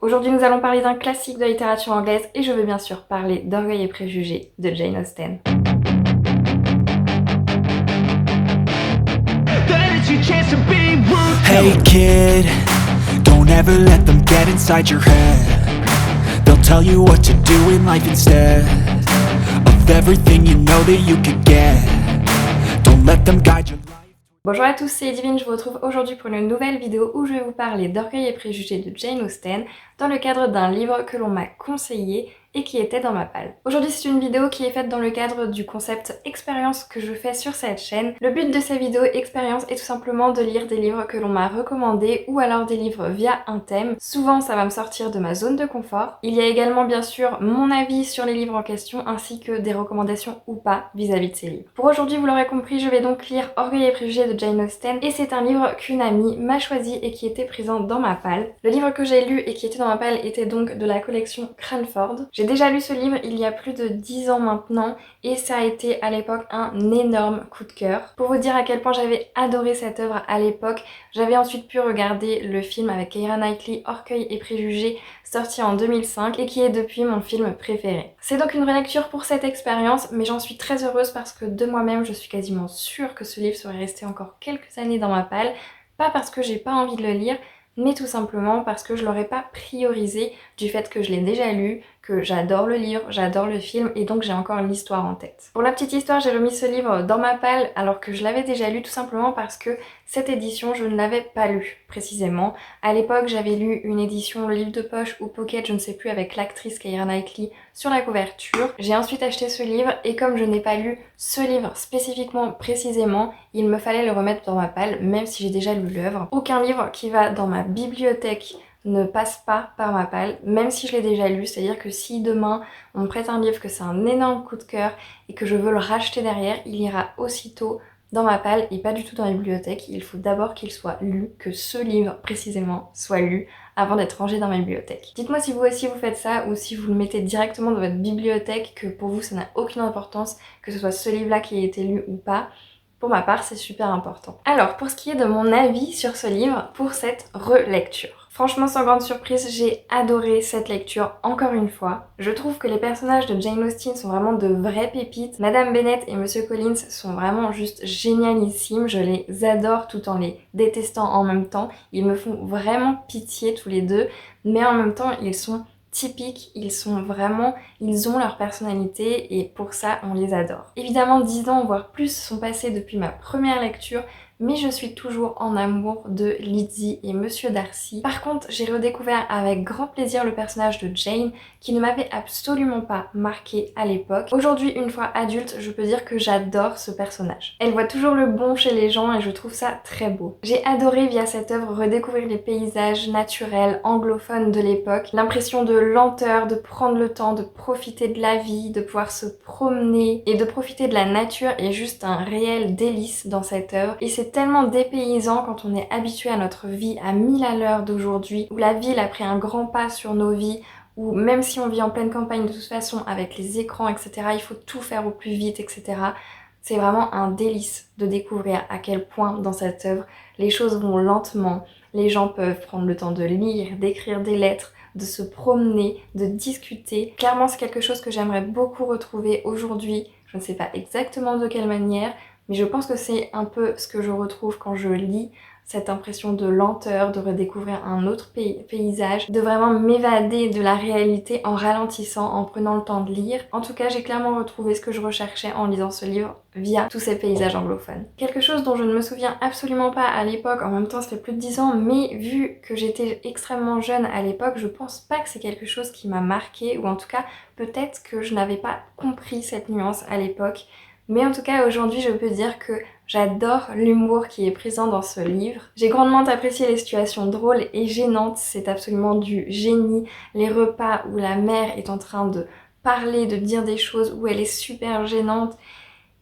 Aujourd'hui, nous allons parler d'un classique de la littérature anglaise et je veux bien sûr parler d'Orgueil et préjugés de Jane Austen. Hey kid, don't ever let them get inside your head. They'll tell you what to do in life instead of everything you know that you could get. Don't let them guide your life. Bonjour à tous, c'est Divine, je vous retrouve aujourd'hui pour une nouvelle vidéo où je vais vous parler d'Orgueil et préjugés de Jane Austen dans le cadre d'un livre que l'on m'a conseillé et qui était dans ma palle. Aujourd'hui, c'est une vidéo qui est faite dans le cadre du concept expérience que je fais sur cette chaîne. Le but de ces vidéos expérience est tout simplement de lire des livres que l'on m'a recommandés ou alors des livres via un thème. Souvent, ça va me sortir de ma zone de confort. Il y a également bien sûr mon avis sur les livres en question ainsi que des recommandations ou pas vis-à-vis de ces livres. Pour aujourd'hui, vous l'aurez compris, je vais donc lire Orgueil et préjugés de Jane Austen et c'est un livre qu'une amie m'a choisi et qui était présent dans ma palle. Le livre que j'ai lu et qui était dans ma palle était donc de la collection Cranford. J'ai déjà lu ce livre il y a plus de 10 ans maintenant et ça a été à l'époque un énorme coup de cœur. Pour vous dire à quel point j'avais adoré cette œuvre à l'époque, j'avais ensuite pu regarder le film avec Keira Knightley, Orgueil et préjugés, sorti en 2005 et qui est depuis mon film préféré. C'est donc une relecture pour cette expérience, mais j'en suis très heureuse parce que de moi-même je suis quasiment sûre que ce livre serait resté encore quelques années dans ma palle, pas parce que j'ai pas envie de le lire, mais tout simplement parce que je l'aurais pas priorisé du fait que je l'ai déjà lu, que j'adore le livre, j'adore le film et donc j'ai encore l'histoire en tête. Pour la petite histoire, j'ai remis ce livre dans ma palle alors que je l'avais déjà lu tout simplement parce que cette édition, je ne l'avais pas lue précisément. À l'époque, j'avais lu une édition livre de poche ou pocket, je ne sais plus, avec l'actrice Keira Knightley sur la couverture. J'ai ensuite acheté ce livre et comme je n'ai pas lu ce livre spécifiquement précisément, il me fallait le remettre dans ma palle même si j'ai déjà lu l'œuvre. Aucun livre qui va dans ma bibliothèque ne passe pas par ma palle, même si je l'ai déjà lu, c'est-à-dire que si demain on me prête un livre, que c'est un énorme coup de cœur et que je veux le racheter derrière, il ira aussitôt dans ma palle et pas du tout dans la bibliothèque. Il faut d'abord qu'il soit lu, que ce livre précisément soit lu avant d'être rangé dans ma bibliothèque. Dites-moi si vous aussi vous faites ça ou si vous le mettez directement dans votre bibliothèque, que pour vous ça n'a aucune importance, que ce soit ce livre-là qui ait été lu ou pas. Pour ma part, c'est super important. Alors, pour ce qui est de mon avis sur ce livre, pour cette relecture. Franchement, sans grande surprise, j'ai adoré cette lecture encore une fois. Je trouve que les personnages de Jane Austen sont vraiment de vraies pépites. Madame Bennet et Monsieur Collins sont vraiment juste génialissimes. Je les adore tout en les détestant en même temps. Ils me font vraiment pitié tous les deux, mais en même temps, ils sont typiques, ils ont leur personnalité et pour ça on les adore. Évidemment 10 ans voire plus sont passés depuis ma première lecture, mais je suis toujours en amour de Lizzie et Monsieur Darcy. Par contre, j'ai redécouvert avec grand plaisir le personnage de Jane qui ne m'avait absolument pas marqué à l'époque. Aujourd'hui, une fois adulte, je peux dire que j'adore ce personnage. Elle voit toujours le bon chez les gens et je trouve ça très beau. J'ai adoré via cette œuvre redécouvrir les paysages naturels anglophones de l'époque, l'impression de lenteur, de prendre le temps, de profiter de la vie, de pouvoir se promener et de profiter de la nature est juste un réel délice dans cette œuvre. Et c'est tellement dépaysant quand on est habitué à notre vie à 1000 à l'heure d'aujourd'hui, où la ville a pris un grand pas sur nos vies, où même si on vit en pleine campagne de toute façon avec les écrans, etc., il faut tout faire au plus vite, etc. C'est vraiment un délice de découvrir à quel point dans cette œuvre les choses vont lentement, les gens peuvent prendre le temps de lire, d'écrire des lettres, de se promener, de discuter. Clairement, c'est quelque chose que j'aimerais beaucoup retrouver aujourd'hui. Je ne sais pas exactement de quelle manière, mais je pense que c'est un peu ce que je retrouve quand je lis, cette impression de lenteur, de redécouvrir un autre paysage, de vraiment m'évader de la réalité en ralentissant, en prenant le temps de lire. En tout cas, j'ai clairement retrouvé ce que je recherchais en lisant ce livre via tous ces paysages anglophones. Quelque chose dont je ne me souviens absolument pas à l'époque, en même temps ça fait plus de 10 ans, mais vu que j'étais extrêmement jeune à l'époque, je pense pas que c'est quelque chose qui m'a marqué, ou en tout cas peut-être que je n'avais pas compris cette nuance à l'époque. Mais en tout cas, aujourd'hui, je peux dire que j'adore l'humour qui est présent dans ce livre. J'ai grandement apprécié les situations drôles et gênantes, c'est absolument du génie. Les repas où la mère est en train de parler, de dire des choses où elle est super gênante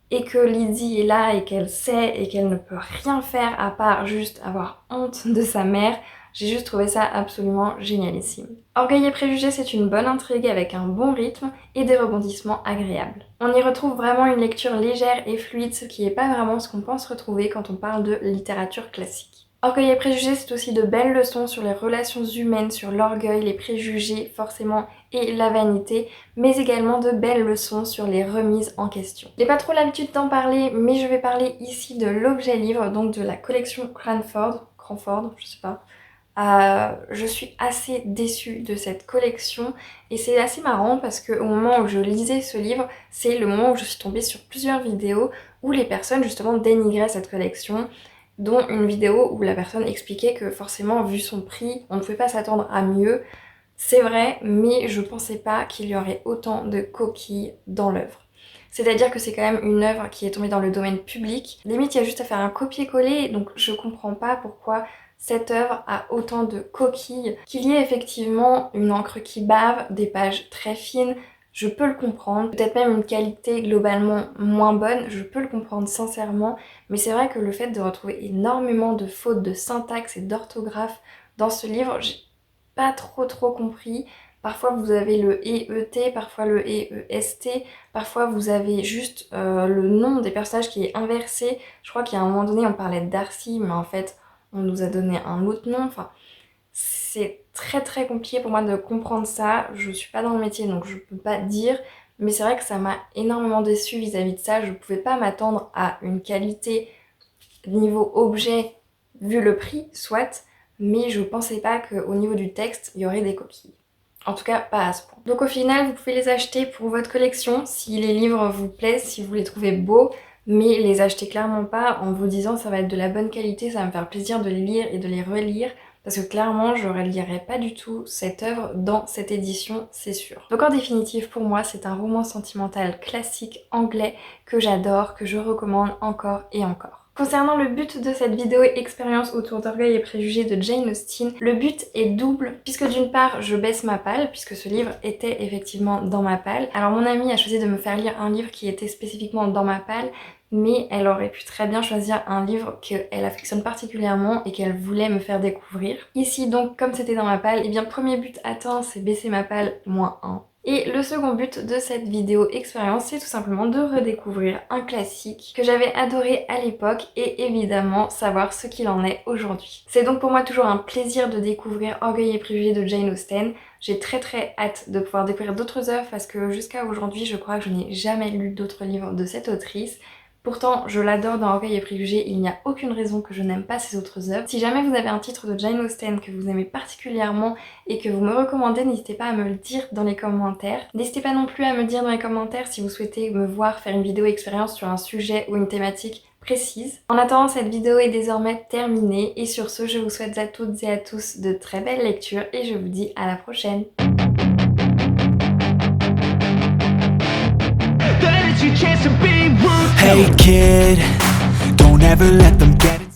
et que Lizzie est là et qu'elle sait et qu'elle ne peut rien faire à part juste avoir honte de sa mère. J'ai juste trouvé ça absolument génialissime. Orgueil et préjugés, c'est une bonne intrigue avec un bon rythme et des rebondissements agréables. On y retrouve vraiment une lecture légère et fluide, ce qui n'est pas vraiment ce qu'on pense retrouver quand on parle de littérature classique. Orgueil et préjugés, c'est aussi de belles leçons sur les relations humaines, sur l'orgueil, les préjugés forcément et la vanité, mais également de belles leçons sur les remises en question. J'ai pas trop l'habitude d'en parler, mais je vais parler ici de l'objet livre, donc de la collection Cranford, je sais pas. Je suis assez déçue de cette collection et c'est assez marrant parce qu'au moment où je lisais ce livre, c'est le moment où je suis tombée sur plusieurs vidéos où les personnes justement dénigraient cette collection, dont une vidéo où la personne expliquait que forcément vu son prix, on ne pouvait pas s'attendre à mieux. C'est vrai, mais je pensais pas qu'il y aurait autant de coquilles dans l'œuvre. C'est-à-dire que c'est quand même une œuvre qui est tombée dans le domaine public. Limite, il y a juste à faire un copier-coller, donc je comprends pas pourquoi cette œuvre a autant de coquilles. Qu'il y ait effectivement une encre qui bave, des pages très fines, je peux le comprendre. Peut-être même une qualité globalement moins bonne, je peux le comprendre sincèrement. Mais c'est vrai que le fait de retrouver énormément de fautes de syntaxe et d'orthographe dans ce livre, j'ai pas trop compris. Parfois vous avez le EET, parfois le EEST, parfois vous avez juste le nom des personnages qui est inversé. Je crois qu'à un moment donné on parlait de Darcy, mais en fait on nous a donné un autre nom. Enfin, c'est très compliqué pour moi de comprendre ça. Je suis pas dans le métier donc je peux pas dire, mais c'est vrai que ça m'a énormément déçue vis-à-vis de ça. Je pouvais pas m'attendre à une qualité niveau objet vu le prix, soit, mais je pensais pas qu'au niveau du texte il y aurait des coquilles. En tout cas, pas à ce point. Donc au final, vous pouvez les acheter pour votre collection si les livres vous plaisent, si vous les trouvez beaux, mais les achetez clairement pas en vous disant ça va être de la bonne qualité, ça va me faire plaisir de les lire et de les relire, parce que clairement, je ne relirai pas du tout cette œuvre dans cette édition, c'est sûr. Donc en définitive, pour moi, c'est un roman sentimental classique anglais que j'adore, que je recommande encore et encore. Concernant le but de cette vidéo et expérience autour d'Orgueil et préjugés de Jane Austen, le but est double, puisque d'une part je baisse ma palle, puisque ce livre était effectivement dans ma palle. Alors mon amie a choisi de me faire lire un livre qui était spécifiquement dans ma palle, mais elle aurait pu très bien choisir un livre qu'elle affectionne particulièrement et qu'elle voulait me faire découvrir. Ici donc, comme c'était dans ma palle, et bien premier but atteint, c'est baisser ma palle -1. Et le second but de cette vidéo expérience, c'est tout simplement de redécouvrir un classique que j'avais adoré à l'époque et évidemment savoir ce qu'il en est aujourd'hui. C'est donc pour moi toujours un plaisir de découvrir Orgueil et préjugés de Jane Austen. J'ai très hâte de pouvoir découvrir d'autres œuvres parce que jusqu'à aujourd'hui, je crois que je n'ai jamais lu d'autres livres de cette autrice. Pourtant, je l'adore dans Orgueil et préjugés, il n'y a aucune raison que je n'aime pas ces autres œuvres. Si jamais vous avez un titre de Jane Austen que vous aimez particulièrement et que vous me recommandez, n'hésitez pas à me le dire dans les commentaires. N'hésitez pas non plus à me dire dans les commentaires si vous souhaitez me voir faire une vidéo expérience sur un sujet ou une thématique précise. En attendant, cette vidéo est désormais terminée et sur ce, je vous souhaite à toutes et à tous de très belles lectures et je vous dis à la prochaine. Hey kid, don't ever let them get it.